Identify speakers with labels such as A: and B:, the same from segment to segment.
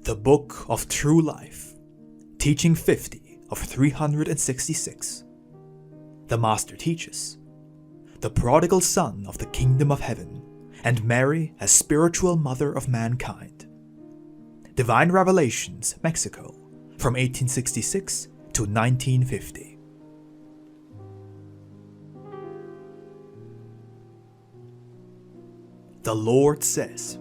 A: The Book of True Life, Teaching 50 of 366. The Master teaches, the prodigal son of the kingdom of heaven, and Mary as spiritual mother of mankind. Divine Revelations, Mexico, from 1866 to 1950. The Lord says,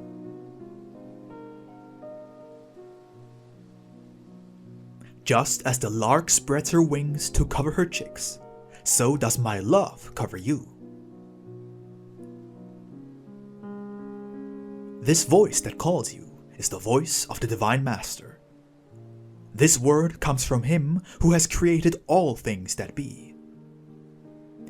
A: just as the lark spreads her wings to cover her chicks, so does my love cover you. This voice that calls you is the voice of the Divine Master. This word comes from Him who has created all things that be.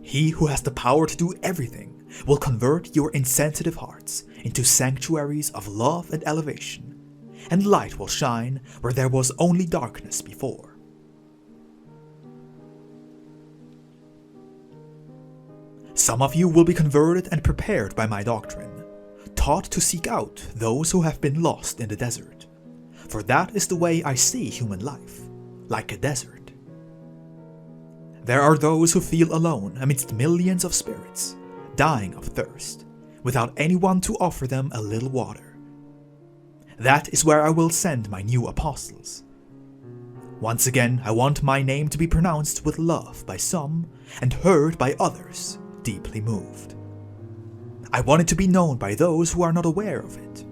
A: He who has the power to do everything will convert your insensitive hearts into sanctuaries of love and elevation, and light will shine where there was only darkness before. Some of you will be converted and prepared by my doctrine, taught to seek out those who have been lost in the desert, for that is the way I see human life, like a desert. There are those who feel alone amidst millions of spirits, dying of thirst, without anyone to offer them a little water. That is where I will send my new apostles. Once again, I want my name to be pronounced with love by some and heard by others, deeply moved. I want it to be known by those who are not aware of it.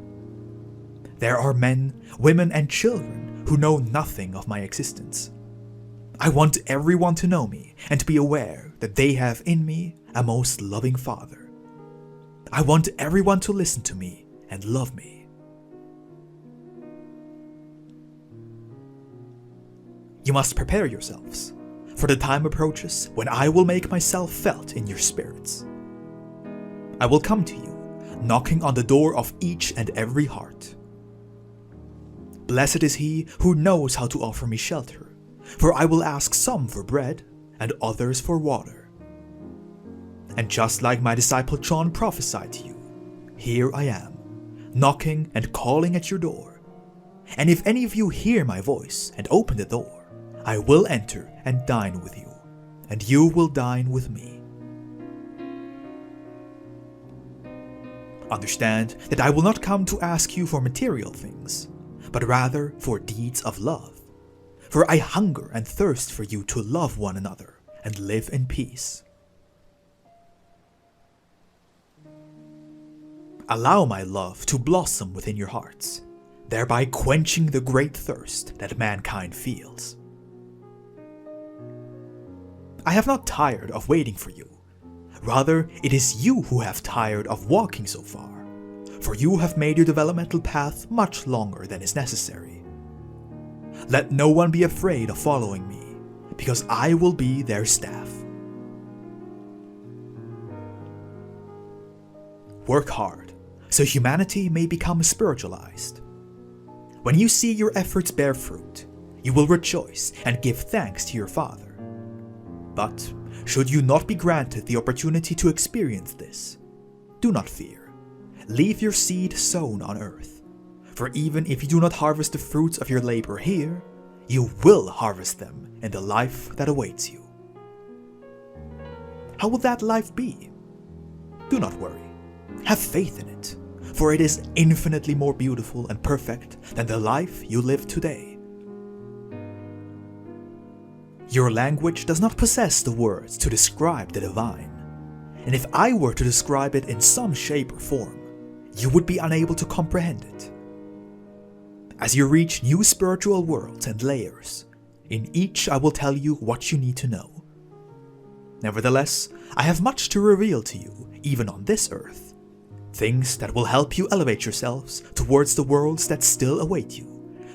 A: There are men, women, and children who know nothing of my existence. I want everyone to know me and to be aware that they have in me a most loving Father. I want everyone to listen to me and love me. You must prepare yourselves, for the time approaches when I will make myself felt in your spirits. I will come to you, knocking on the door of each and every heart. Blessed is he who knows how to offer me shelter, for I will ask some for bread and others for water. And just like my disciple John prophesied to you, here I am, knocking and calling at your door. And if any of you hear my voice and open the door, I will enter and dine with you, and you will dine with me. Understand that I will not come to ask you for material things, but rather for deeds of love. For I hunger and thirst for you to love one another and live in peace. Allow my love to blossom within your hearts, thereby quenching the great thirst that mankind feels. I have not tired of waiting for you. Rather, it is you who have tired of walking so far, for you have made your developmental path much longer than is necessary. Let no one be afraid of following me, because I will be their staff. Work hard, so humanity may become spiritualized. When you see your efforts bear fruit, you will rejoice and give thanks to your Father. But should you not be granted the opportunity to experience this, do not fear. Leave your seed sown on earth, for even if you do not harvest the fruits of your labor here, you will harvest them in the life that awaits you. How will that life be? Do not worry. Have faith in it, for it is infinitely more beautiful and perfect than the life you live today. Your language does not possess the words to describe the divine, and if I were to describe it in some shape or form, you would be unable to comprehend it. As you reach new spiritual worlds and layers, in each I will tell you what you need to know. Nevertheless, I have much to reveal to you, even on this earth, things that will help you elevate yourselves towards the worlds that still await you,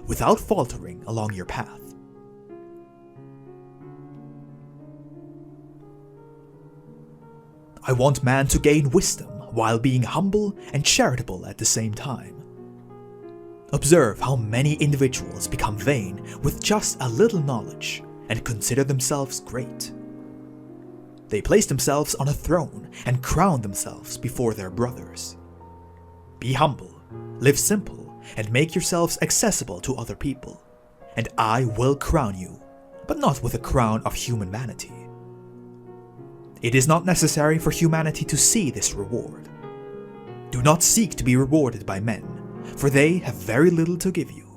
A: without faltering along your path. I want man to gain wisdom while being humble and charitable at the same time. Observe how many individuals become vain with just a little knowledge and consider themselves great. They place themselves on a throne and crown themselves before their brothers. Be humble, live simple, and make yourselves accessible to other people, and I will crown you, but not with a crown of human vanity. It is not necessary for humanity to see this reward. Do not seek to be rewarded by men, for they have very little to give you.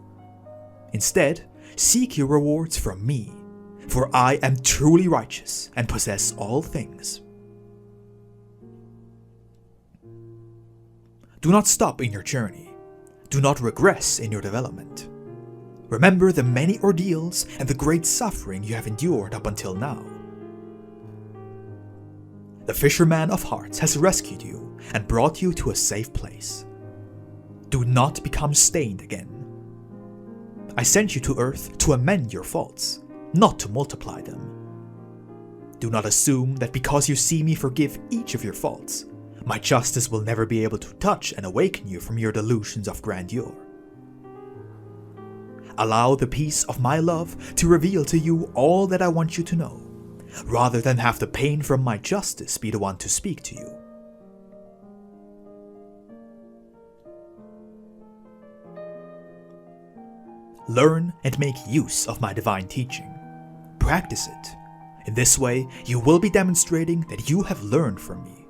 A: Instead, seek your rewards from me, for I am truly righteous and possess all things. Do not stop in your journey. Do not regress in your development. Remember the many ordeals and the great suffering you have endured up until now. The fisherman of hearts has rescued you and brought you to a safe place. Do not become stained again. I sent you to earth to amend your faults, not to multiply them. Do not assume that because you see me forgive each of your faults, my justice will never be able to touch and awaken you from your delusions of grandeur. Allow the peace of my love to reveal to you all that I want you to know, rather than have the pain from my justice be the one to speak to you. Learn and make use of my divine teaching. Practice it. In this way, you will be demonstrating that you have learned from me.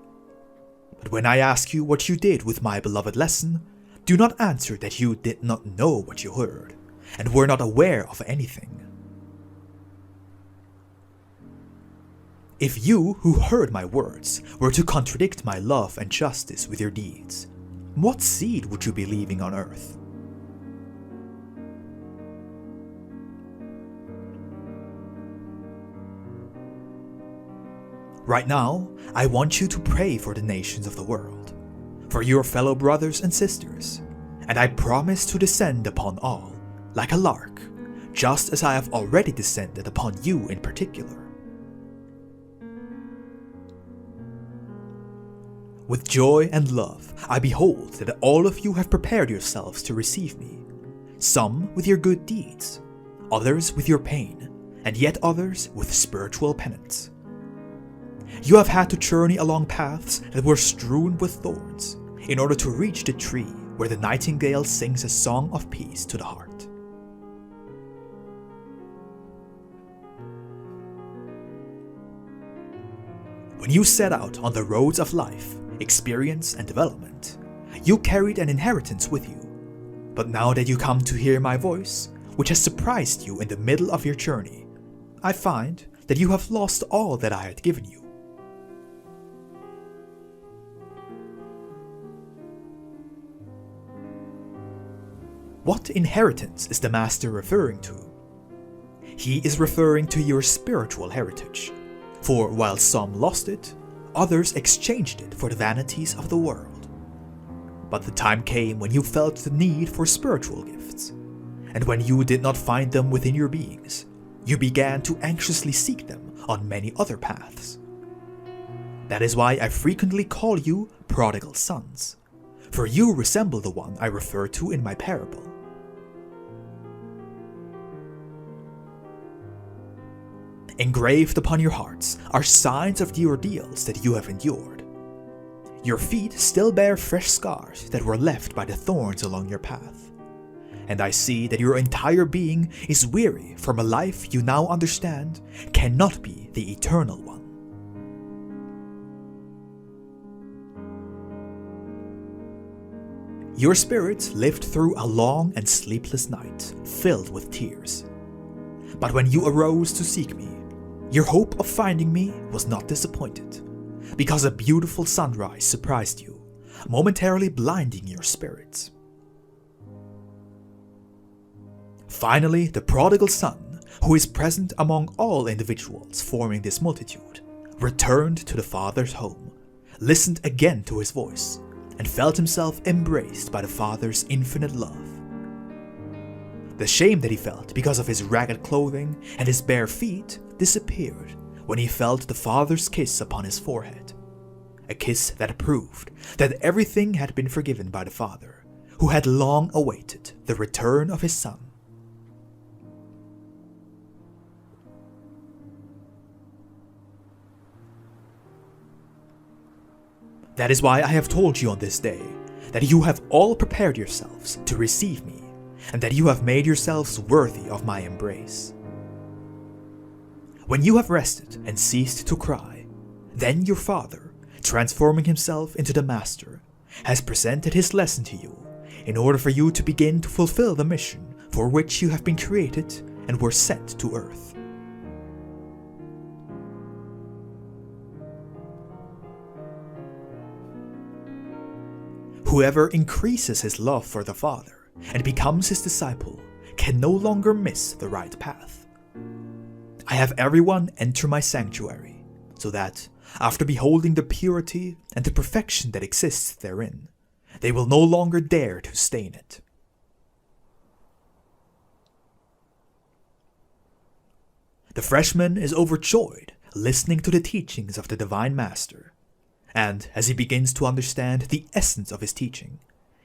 A: But when I ask you what you did with my beloved lesson, do not answer that you did not know what you heard, and were not aware of anything. If you who heard my words were to contradict my love and justice with your deeds, what seed would you be leaving on earth? Right now, I want you to pray for the nations of the world, for your fellow brothers and sisters, and I promise to descend upon all, like a lark, just as I have already descended upon you in particular. With joy and love, I behold that all of you have prepared yourselves to receive me, some with your good deeds, others with your pain, and yet others with spiritual penance. You have had to journey along paths that were strewn with thorns, in order to reach the tree where the nightingale sings a song of peace to the heart. When you set out on the roads of life, experience and development, you carried an inheritance with you. But now that you come to hear my voice, which has surprised you in the middle of your journey, I find that you have lost all that I had given you. What inheritance is the Master referring to? He is referring to your spiritual heritage, for while some lost it, others exchanged it for the vanities of the world. But the time came when you felt the need for spiritual gifts, and when you did not find them within your beings, you began to anxiously seek them on many other paths. That is why I frequently call you prodigal sons, for you resemble the one I refer to in my parable. Engraved upon your hearts are signs of the ordeals that you have endured. Your feet still bear fresh scars that were left by the thorns along your path, and I see that your entire being is weary from a life you now understand cannot be the eternal one. Your spirit lived through a long and sleepless night, filled with tears. But when you arose to seek me, your hope of finding me was not disappointed, because a beautiful sunrise surprised you, momentarily blinding your spirits. Finally, the prodigal son, who is present among all individuals forming this multitude, returned to the Father's home, listened again to his voice, and felt himself embraced by the Father's infinite love. The shame that he felt because of his ragged clothing and his bare feet disappeared when he felt the Father's kiss upon his forehead, a kiss that proved that everything had been forgiven by the Father, who had long awaited the return of his Son. That is why I have told you on this day that you have all prepared yourselves to receive me, and that you have made yourselves worthy of my embrace. When you have rested and ceased to cry, then your Father, transforming himself into the Master, has presented his lesson to you in order for you to begin to fulfill the mission for which you have been created and were sent to earth. Whoever increases his love for the Father and becomes his disciple can no longer miss the right path. I have everyone enter my sanctuary, so that, after beholding the purity and the perfection that exists therein, they will no longer dare to stain it. The freshman is overjoyed listening to the teachings of the Divine Master, and as he begins to understand the essence of his teaching,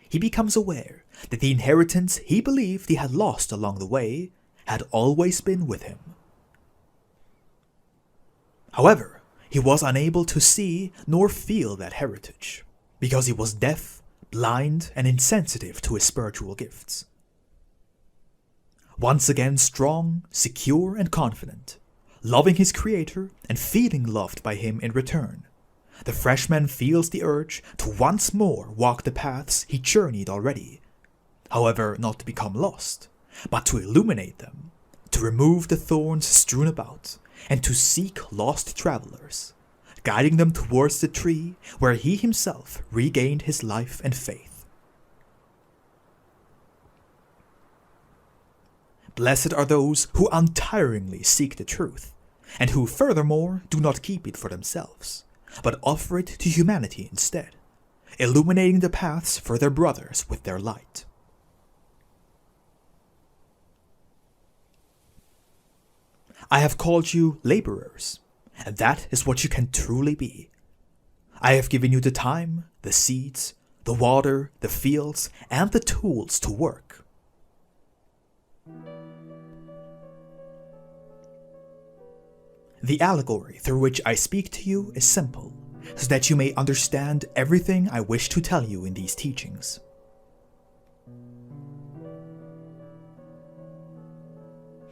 A: he becomes aware that the inheritance he believed he had lost along the way had always been with him. However, he was unable to see nor feel that heritage, because he was deaf, blind, and insensitive to his spiritual gifts. Once again strong, secure, and confident, loving his Creator and feeling loved by him in return, the freshman feels the urge to once more walk the paths he journeyed already, however not to become lost, but to illuminate them, to remove the thorns strewn about, and to seek lost travelers, guiding them towards the tree where he himself regained his life and faith. Blessed are those who untiringly seek the truth, and who furthermore do not keep it for themselves, but offer it to humanity instead, illuminating the paths for their brothers with their light. I have called you laborers, and that is what you can truly be. I have given you the time, the seeds, the water, the fields, and the tools to work. The allegory through which I speak to you is simple, so that you may understand everything I wish to tell you in these teachings.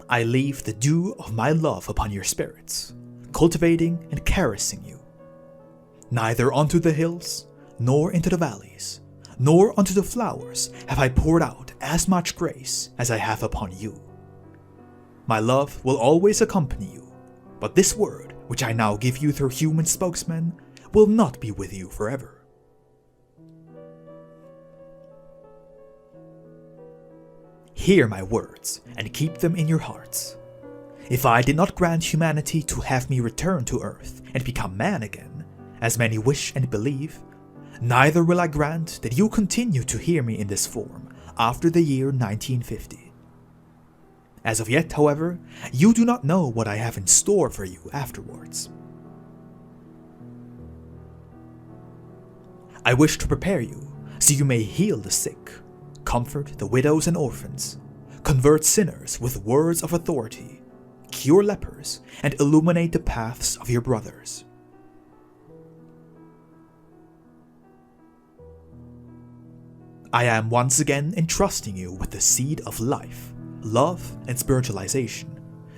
A: I leave the dew of my love upon your spirits, cultivating and caressing you. Neither unto the hills, nor into the valleys, nor unto the flowers have I poured out as much grace as I have upon you. My love will always accompany you, but this word, which I now give you through human spokesmen, will not be with you forever. Hear my words and keep them in your hearts. If I did not grant humanity to have me return to earth and become man again, as many wish and believe, neither will I grant that you continue to hear me in this form after the year 1950. As of yet, however, you do not know what I have in store for you afterwards. I wish to prepare you so you may heal the sick, comfort the widows and orphans, convert sinners with words of authority, cure lepers, and illuminate the paths of your brothers. I am once again entrusting you with the seed of life, love, and spiritualization,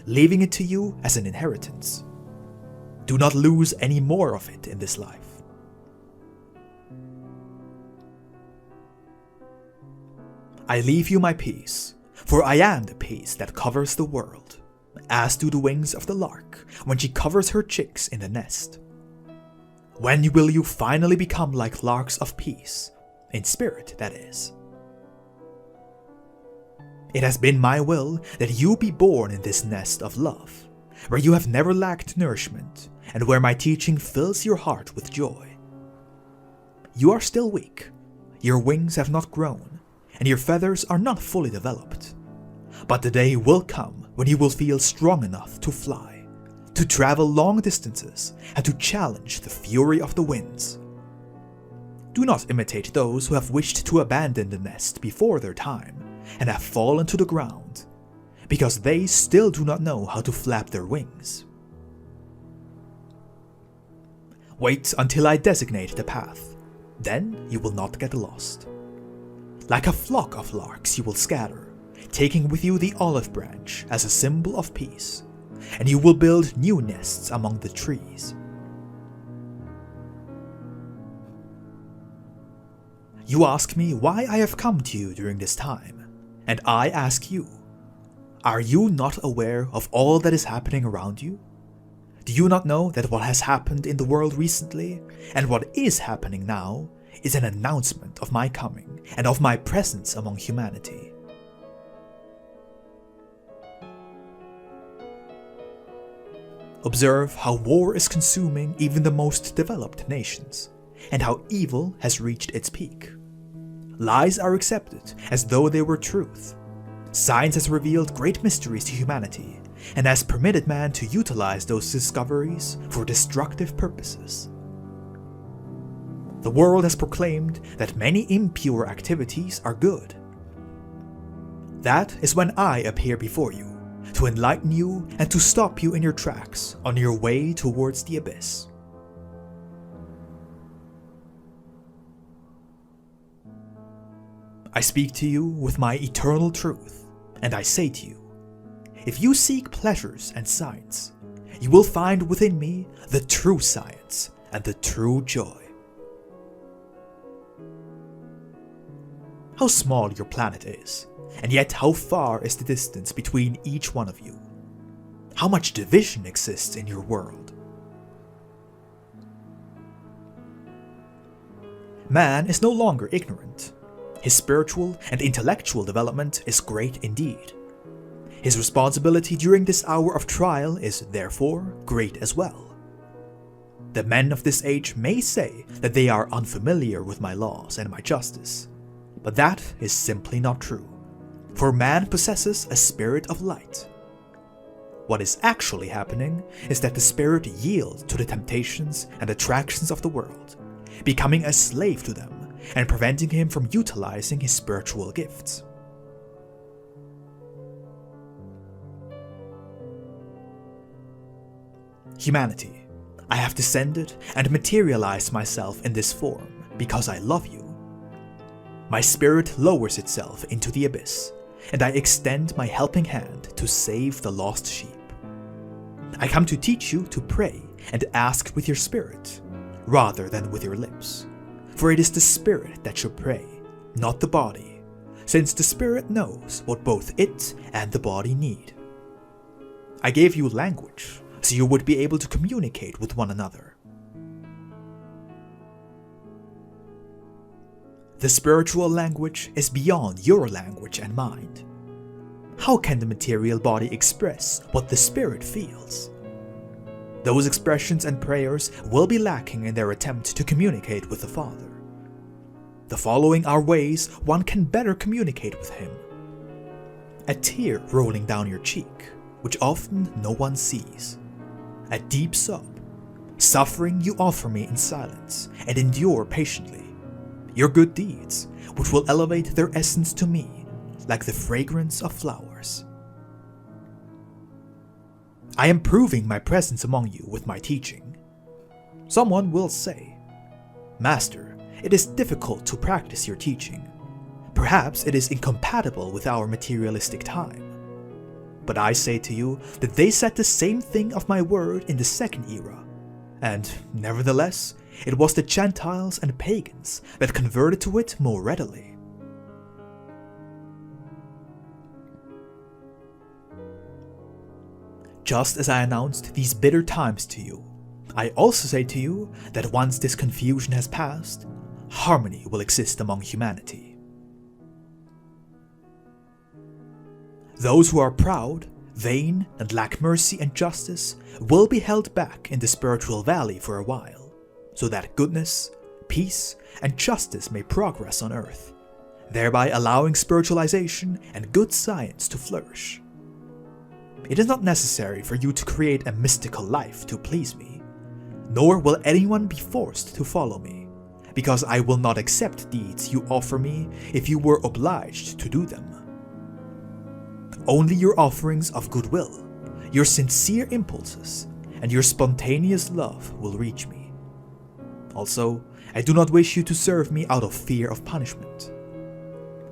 A: leaving it to you as an inheritance. Do not lose any more of it in this life. I leave you my peace, for I am the peace that covers the world, as do the wings of the lark when she covers her chicks in the nest. When will you finally become like larks of peace, in spirit that is? It has been my will that you be born in this nest of love, where you have never lacked nourishment, and where my teaching fills your heart with joy. You are still weak, your wings have not grown, and your feathers are not fully developed. But the day will come when you will feel strong enough to fly, to travel long distances, and to challenge the fury of the winds. Do not imitate those who have wished to abandon the nest before their time, and have fallen to the ground, because they still do not know how to flap their wings. Wait until I designate the path, then you will not get lost. Like a flock of larks you will scatter, taking with you the olive branch as a symbol of peace, and you will build new nests among the trees. You ask me why I have come to you during this time, and I ask you, are you not aware of all that is happening around you? Do you not know that what has happened in the world recently, and what is happening now, is an announcement of my coming and of my presence among humanity? Observe how war is consuming even the most developed nations, and how evil has reached its peak. Lies are accepted as though they were truth. Science has revealed great mysteries to humanity, and has permitted man to utilize those discoveries for destructive purposes. The world has proclaimed that many impure activities are good. That is when I appear before you, to enlighten you and to stop you in your tracks on your way towards the abyss. I speak to you with my eternal truth, and I say to you, if you seek pleasures and signs, you will find within me the true science and the true joy. How small your planet is, and yet how far is the distance between each one of you? How much division exists in your world? Man is no longer ignorant. His spiritual and intellectual development is great indeed. His responsibility during this hour of trial is therefore great as well. The men of this age may say that they are unfamiliar with my laws and my justice, but that is simply not true, for man possesses a spirit of light. What is actually happening is that the spirit yields to the temptations and attractions of the world, becoming a slave to them and preventing him from utilizing his spiritual gifts. Humanity, I have descended and materialized myself in this form because I love you. My spirit lowers itself into the abyss, and I extend my helping hand to save the lost sheep. I come to teach you to pray and ask with your spirit, rather than with your lips. For it is the spirit that should pray, not the body, since the spirit knows what both it and the body need. I gave you language, so you would be able to communicate with one another. The spiritual language is beyond your language and mind. How can the material body express what the spirit feels? Those expressions and prayers will be lacking in their attempt to communicate with the Father. The following are ways one can better communicate with Him. A tear rolling down your cheek, which often no one sees. A deep sob. Suffering you offer me in silence and endure patiently. Your good deeds, which will elevate their essence to me, like the fragrance of flowers. I am proving my presence among you with my teaching. Someone will say, Master, it is difficult to practice your teaching. Perhaps it is incompatible with our materialistic time. But I say to you that they said the same thing of my word in the second era, and nevertheless, it was the Gentiles and pagans that converted to it more readily. Just as I announced these bitter times to you, I also say to you that once this confusion has passed, harmony will exist among humanity. Those who are proud, vain, and lack mercy and justice will be held back in the spiritual valley for a while, so that goodness, peace, and justice may progress on earth, thereby allowing spiritualization and good science to flourish. It is not necessary for you to create a mystical life to please me, nor will anyone be forced to follow me, because I will not accept deeds you offer me if you were obliged to do them. Only your offerings of goodwill, your sincere impulses, and your spontaneous love will reach me. Also, I do not wish you to serve me out of fear of punishment.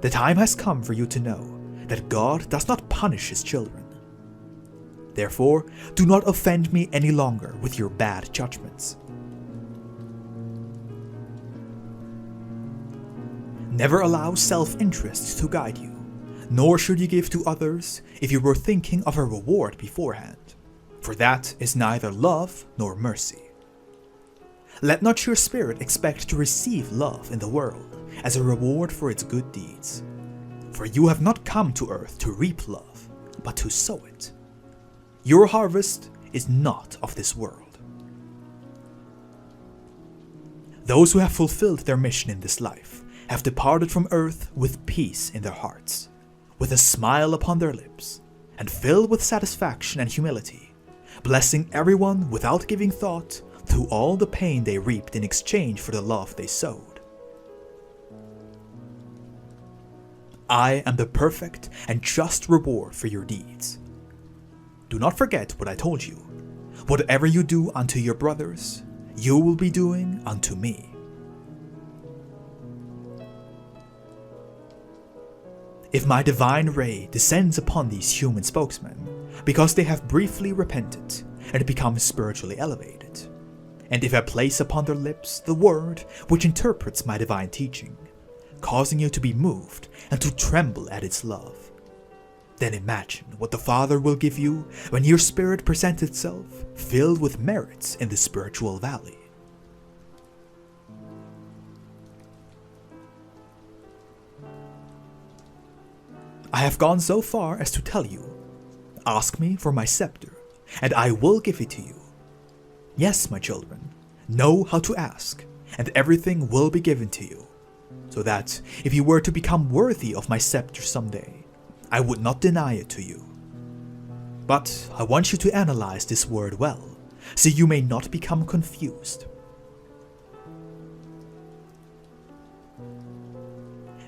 A: The time has come for you to know that God does not punish his children. Therefore, do not offend me any longer with your bad judgments. Never allow self-interest to guide you, nor should you give to others if you were thinking of a reward beforehand, for that is neither love nor mercy. Let not your spirit expect to receive love in the world as a reward for its good deeds. For you have not come to earth to reap love, but to sow it. Your harvest is not of this world. Those who have fulfilled their mission in this life have departed from earth with peace in their hearts, with a smile upon their lips, and filled with satisfaction and humility, blessing everyone without giving thought to all the pain they reaped in exchange for the love they sowed. I am the perfect and just reward for your deeds. Do not forget what I told you. Whatever you do unto your brothers, you will be doing unto me. If my divine ray descends upon these human spokesmen, because they have briefly repented and become spiritually elevated, and if I place upon their lips the word which interprets my divine teaching, causing you to be moved and to tremble at its love, then imagine what the Father will give you when your spirit presents itself filled with merits in the spiritual valley. I have gone so far as to tell you, ask me for my scepter, and I will give it to you. Yes, my children, know how to ask, and everything will be given to you, so that if you were to become worthy of my scepter someday, I would not deny it to you. But I want you to analyze this word well, so you may not become confused.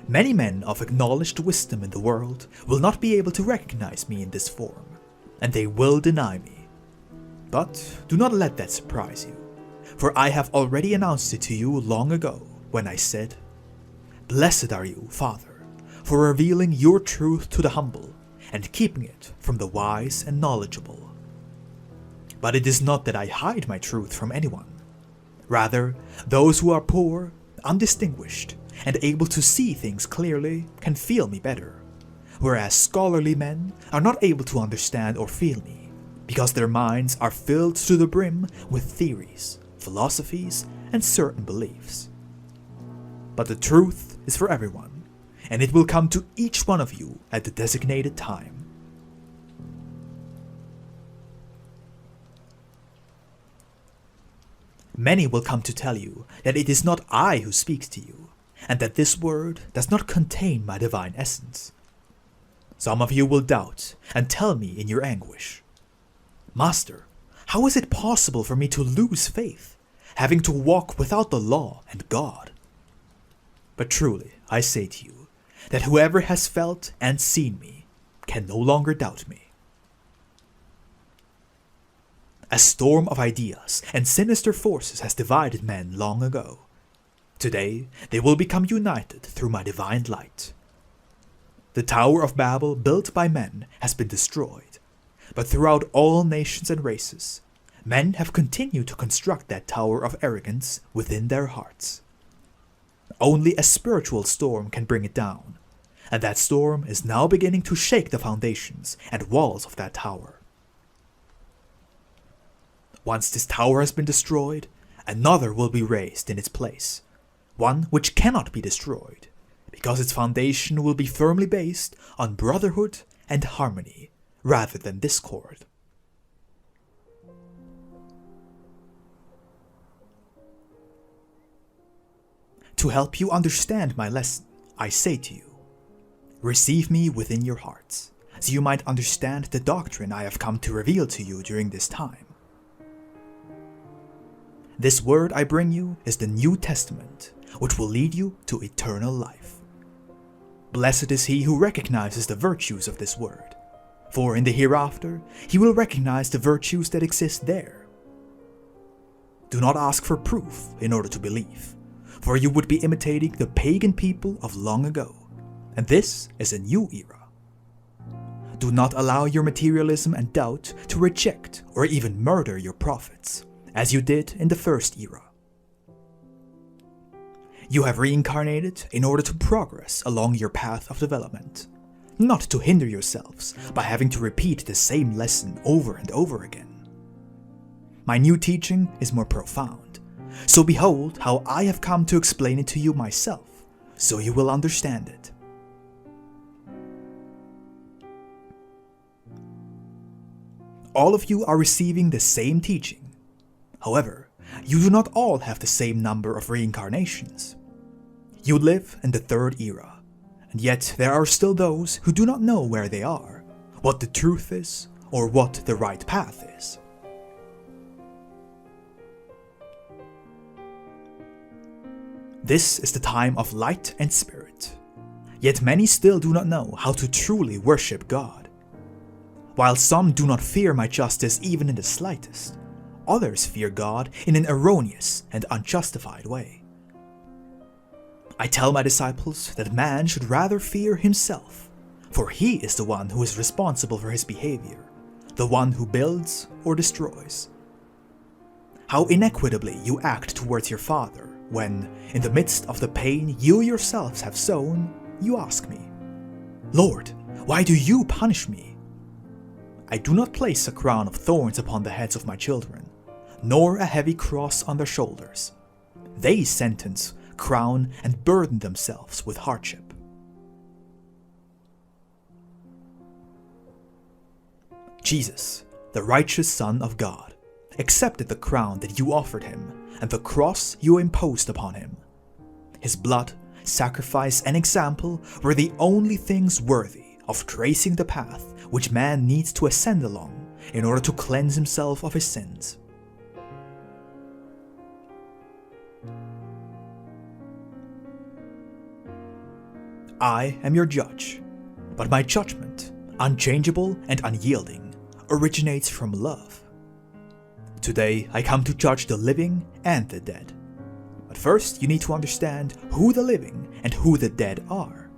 A: Many men of acknowledged wisdom in the world will not be able to recognize me in this form, and they will deny me. But do not let that surprise you, for I have already announced it to you long ago when I said, "Blessed are you, Father, for revealing your truth to the humble and keeping it from the wise and knowledgeable." But it is not that I hide my truth from anyone. Rather, those who are poor, undistinguished, and able to see things clearly can feel me better, whereas scholarly men are not able to understand or feel me, because their minds are filled to the brim with theories, philosophies, and certain beliefs. But the truth is for everyone, and it will come to each one of you at the designated time. Many will come to tell you that it is not I who speaks to you, and that this word does not contain my divine essence. Some of you will doubt and tell me in your anguish, "Master, how is it possible for me to lose faith, having to walk without the law and God?" But truly, I say to you, that whoever has felt and seen me can no longer doubt me. A storm of ideas and sinister forces has divided men long ago. Today, they will become united through my divine light. The Tower of Babel built by men has been destroyed, but throughout all nations and races, men have continued to construct that tower of arrogance within their hearts. Only a spiritual storm can bring it down, and that storm is now beginning to shake the foundations and walls of that tower. Once this tower has been destroyed, another will be raised in its place, one which cannot be destroyed, because its foundation will be firmly based on brotherhood and harmony rather than discord. To help you understand my lesson, I say to you, receive me within your hearts, so you might understand the doctrine I have come to reveal to you during this time. This word I bring you is the New Testament, which will lead you to eternal life. Blessed is he who recognizes the virtues of this word, for in the hereafter he will recognize the virtues that exist there. Do not ask for proof in order to believe, for you would be imitating the pagan people of long ago, and this is a new era. Do not allow your materialism and doubt to reject or even murder your prophets, as you did in the first era. You have reincarnated in order to progress along your path of development, not to hinder yourselves by having to repeat the same lesson over and over again. My new teaching is more profound, so behold how I have come to explain it to you myself, so you will understand it. All of you are receiving the same teaching. However, you do not all have the same number of reincarnations. You live in the third era, and yet there are still those who do not know where they are, what the truth is, or what the right path is. This is the time of light and spirit, yet many still do not know how to truly worship God. While some do not fear my justice even in the slightest, others fear God in an erroneous and unjustified way. I tell my disciples that man should rather fear himself, for he is the one who is responsible for his behavior, the one who builds or destroys. How inequitably you act towards your father when, in the midst of the pain you yourselves have sown, you ask me, "Lord, why do you punish me?" I do not place a crown of thorns upon the heads of my children, nor a heavy cross on their shoulders. They sentence, crown, and burden themselves with hardship. Jesus, the righteous Son of God, accepted the crown that you offered him and the cross you imposed upon him. His blood, sacrifice, and example were the only things worthy of tracing the path which man needs to ascend along in order to cleanse himself of his sins. I am your judge, but my judgment, unchangeable and unyielding, originates from love. Today I come to judge the living and the dead. But first you need to understand who the living and who the dead are.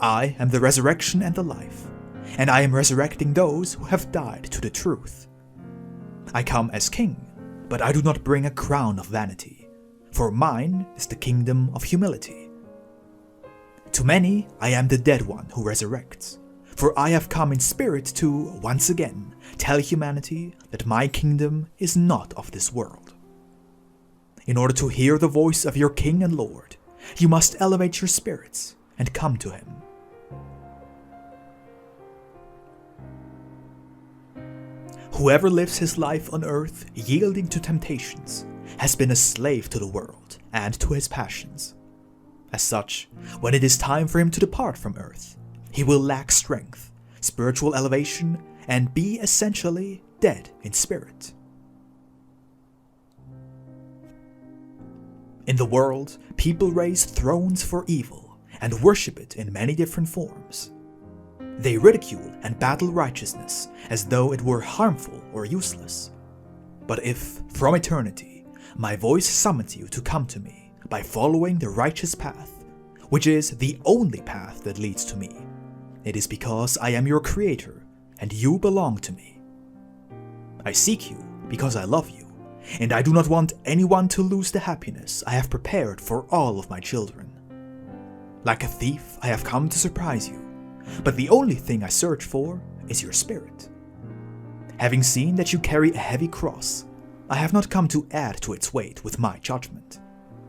A: I am the resurrection and the life, and I am resurrecting those who have died to the truth. I come as king, but I do not bring a crown of vanity, for mine is the kingdom of humility. To many, I am the dead one who resurrects, for I have come in spirit to, once again, tell humanity that my kingdom is not of this world. In order to hear the voice of your King and Lord, you must elevate your spirits and come to him. Whoever lives his life on earth yielding to temptations has been a slave to the world and to his passions. As such, when it is time for him to depart from earth, he will lack strength, spiritual elevation, and be essentially dead in spirit. In the world, people raise thrones for evil and worship it in many different forms. They ridicule and battle righteousness as though it were harmful or useless. But if, from eternity, my voice summons you to come to me by following the righteous path, which is the only path that leads to me, it is because I am your creator and you belong to me. I seek you because I love you, and I do not want anyone to lose the happiness I have prepared for all of my children. Like a thief, I have come to surprise you, but the only thing I search for is your spirit. Having seen that you carry a heavy cross, I have not come to add to its weight with my judgment.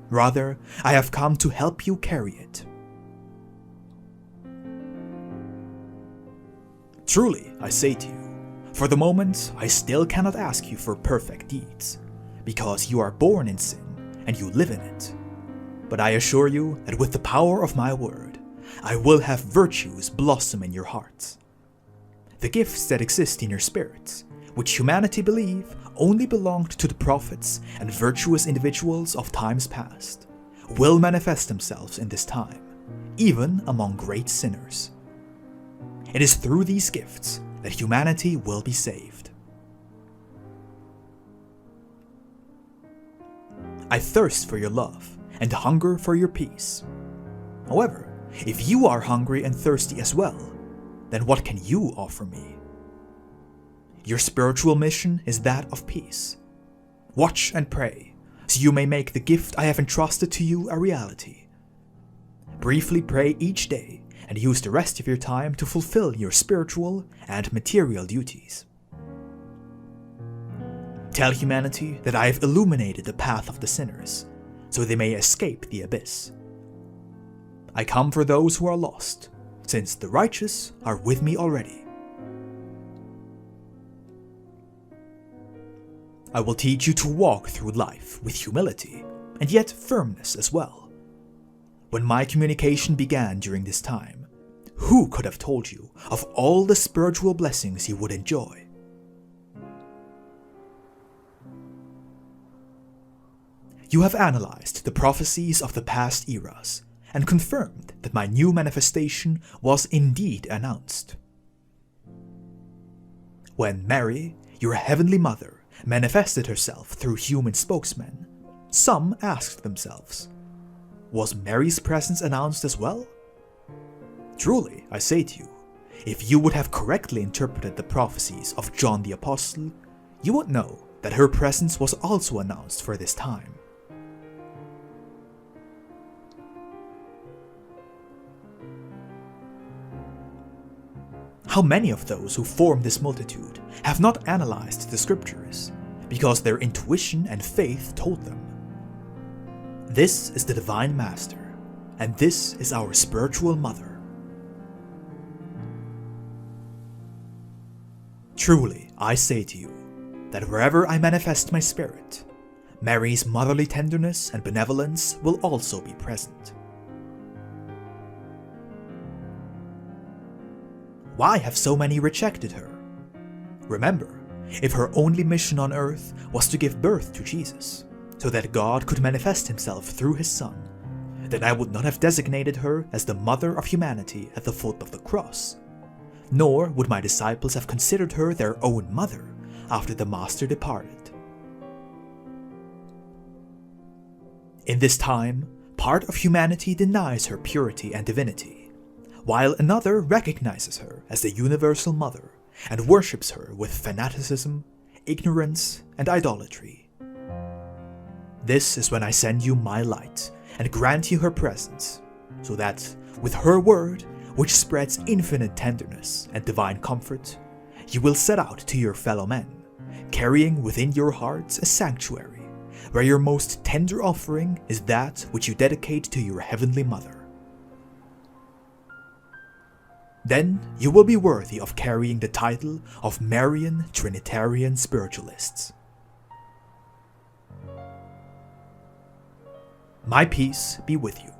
A: Rather, I have come to help you carry it. Truly, I say to you, for the moment I still cannot ask you for perfect deeds, because you are born in sin and you live in it. But I assure you that with the power of my word, I will have virtues blossom in your hearts. The gifts that exist in your spirits, which humanity believe only belonged to the prophets and virtuous individuals of times past, will manifest themselves in this time, even among great sinners. It is through these gifts that humanity will be saved. I thirst for your love and hunger for your peace. However, If you are hungry and thirsty as well, then what can you offer me? Your spiritual mission is that of peace. Watch and pray, so you may make the gift I have entrusted to you a reality. Briefly pray each day and use the rest of your time to fulfill your spiritual and material duties. Tell humanity that I have illuminated the path of the sinners, so they may escape the abyss. I come for those who are lost, since the righteous are with me already. I will teach you to walk through life with humility, and yet firmness as well. When my communication began during this time, who could have told you of all the spiritual blessings you would enjoy? You have analyzed the prophecies of the past eras and confirmed that my new manifestation was indeed announced. When Mary, your heavenly mother, manifested herself through human spokesmen, some asked themselves, was Mary's presence announced as well? Truly, I say to you, if you would have correctly interpreted the prophecies of John the Apostle, you would know that her presence was also announced for this time. How many of those who form this multitude have not analyzed the scriptures, because their intuition and faith told them? This is the Divine Master, and this is our spiritual mother. Truly, I say to you, that wherever I manifest my spirit, Mary's motherly tenderness and benevolence will also be present. Why have so many rejected her? Remember, if her only mission on earth was to give birth to Jesus, so that God could manifest himself through his Son, then I would not have designated her as the mother of humanity at the foot of the cross, nor would my disciples have considered her their own mother after the Master departed. In this time, part of humanity denies her purity and divinity, while another recognizes her as the universal mother and worships her with fanaticism, ignorance, and idolatry. This is when I send you my light and grant you her presence, so that, with her word, which spreads infinite tenderness and divine comfort, you will set out to your fellow men, carrying within your hearts a sanctuary, where your most tender offering is that which you dedicate to your heavenly mother. Then you will be worthy of carrying the title of Marian Trinitarian Spiritualists. My peace be with you.